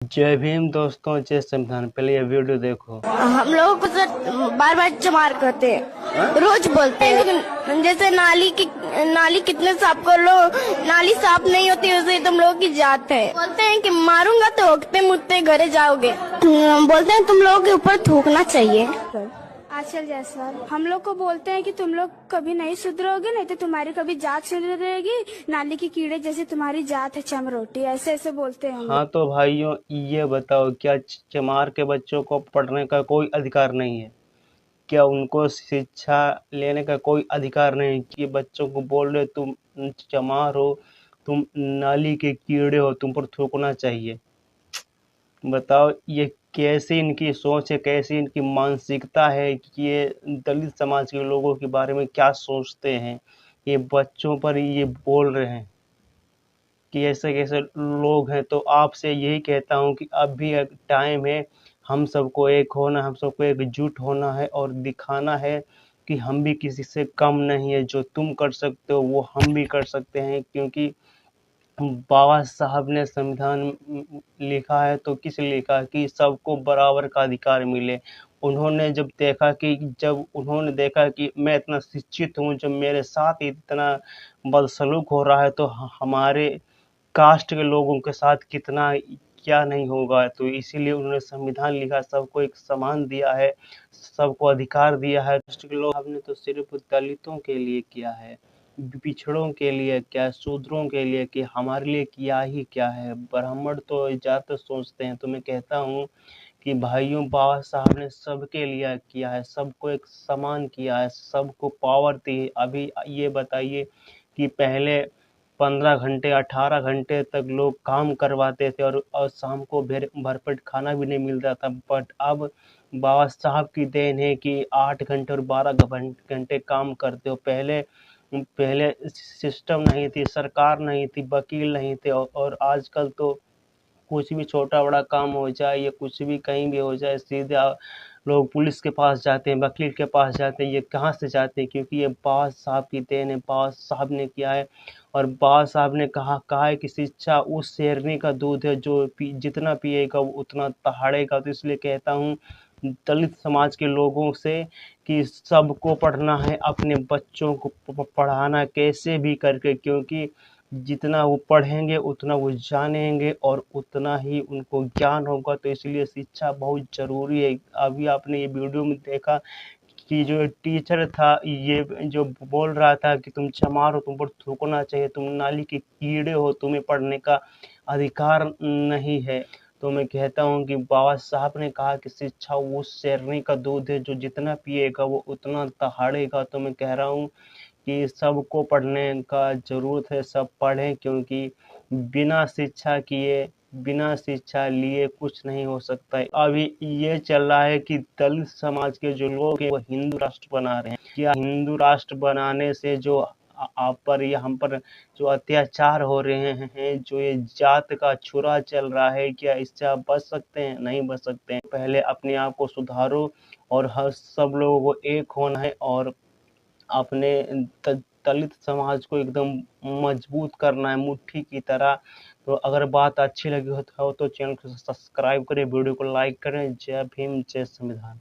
जय भीम दोस्तों, जय संविधान। पहले ये वीडियो देखो। हम लोग बार बार चमार करते हैं, रोज बोलते हैं, लेकिन जैसे नाली कितने साफ कर लो, नाली साफ नहीं होती, वैसे तुम लोगों की जात है। बोलते हैं कि मारूंगा तो उगते मुझते घरे जाओगे। बोलते हैं तुम लोगों के ऊपर थूकना चाहिए। आंचल जायसवाल हम लोग को बोलते हैं कि तुम लोग कभी नहीं सुधरोगे, नहीं तो तुम्हारी कभी जात सुधरेगी, नाली के कीड़े जैसे तुम्हारी जात है चमरोटी, ऐसे ऐसे बोलते हैं। हाँ तो भाइयों, ये बताओ, क्या चमार के बच्चों को पढ़ने का कोई अधिकार नहीं है? क्या उनको शिक्षा लेने का कोई अधिकार नहीं कि बच्चों को बोल रहे तुम चमार हो, तुम नाली के कीड़े हो, तुम पर थूकना चाहिए? बताओ, ये कैसी इनकी सोच है, कैसी इनकी मानसिकता है कि ये दलित समाज के लोगों के बारे में क्या सोचते हैं। ये बच्चों पर ये बोल रहे हैं कि ऐसे कैसे लोग हैं। तो आपसे यही कहता हूँ कि अब भी एक टाइम है, हम सबको एक होना, हम सबको एकजुट होना है और दिखाना है कि हम भी किसी से कम नहीं है। जो तुम कर सकते हो वो हम भी कर सकते हैं, क्योंकि बाबा साहब ने संविधान लिखा है तो किस लिए लिखा कि सबको बराबर का अधिकार मिले। जब उन्होंने देखा कि मैं इतना शिक्षित हूँ, जब मेरे साथ इतना बदसलूक हो रहा है, तो हमारे कास्ट के लोगों के साथ कितना क्या नहीं होगा। तो इसीलिए उन्होंने संविधान लिखा, सबको एक समान दिया है, सबको अधिकार दिया है। कास्ट के लोग हमने तो सिर्फ दलितों के लिए किया है, पिछड़ों के लिए क्या, शूद्रों के लिए, कि हमारे लिए किया ही क्या है। ब्राह्मण तो ज्यादा सोचते हैं। तो मैं कहता हूँ कि भाइयों, बाबा साहब ने सबके लिए किया है, सबको एक समान किया है, सबको पावर दी है। अभी ये बताइए कि पहले 15 घंटे 18 घंटे तक लोग काम करवाते थे और शाम को भरपेट खाना भी नहीं मिलता था। बट अब बाबा साहब की देन है कि 8 घंटे और 12 घंटे काम करते हो। पहले पहले सिस्टम नहीं थी, सरकार नहीं थी, वकील नहीं थे, और आजकल तो कुछ भी छोटा बड़ा काम हो जाए या कुछ भी कहीं भी हो जाए, सीधे लोग पुलिस के पास जाते हैं, वकील के पास जाते हैं। ये कहाँ से जाते हैं? क्योंकि ये बाबा साहब की देन है, बाबा साहब ने किया है। और बाबा साहब ने कहा है कि शिक्षा उस शेरनी का दूध है जो जितना पिएगा वो उतना दहाड़ेगा। तो इसलिए कहता हूँ दलित समाज के लोगों से कि सबको पढ़ना है, अपने बच्चों को पढ़ाना कैसे भी करके, क्योंकि जितना वो पढ़ेंगे उतना वो जानेंगे और उतना ही उनको ज्ञान होगा। तो इसलिए शिक्षा बहुत जरूरी है। अभी आपने ये वीडियो में देखा कि जो टीचर था, ये जो बोल रहा था कि तुम चमार हो, तुम पर थूकना चाहिए, तुम नाली के कीड़े हो, तुम्हें पढ़ने का अधिकार नहीं है। तो मैं कहता हूँ कि बाबा साहब ने कहा कि शिक्षा उस शेरनी का दूध है जो जितना पिएगा वो उतना दहाड़ेगा। तो मैं कह रहा हूँ कि सबको पढ़ने का जरूरत है, सब पढ़ें, क्योंकि बिना शिक्षा किए, बिना शिक्षा लिए कुछ नहीं हो सकता है। अभी ये चल रहा है कि दलित समाज के जो लोग हैं वो हिंदू राष्ट्र बना रहे हैं। क्या हिंदू राष्ट्र बनाने से जो आप पर या हम पर जो अत्याचार हो रहे हैं, जो ये जात का छुरा चल रहा है, क्या इससे आप बच सकते हैं? नहीं बच सकते हैं। पहले अपने आप को सुधारो और हर सब लोगों को एक होना है और अपने दलित समाज को एकदम मजबूत करना है, मुट्ठी की तरह। तो अगर बात अच्छी लगी हो तो चैनल को सब्सक्राइब करें, वीडियो को लाइक करें। जय भीम, जय संविधान।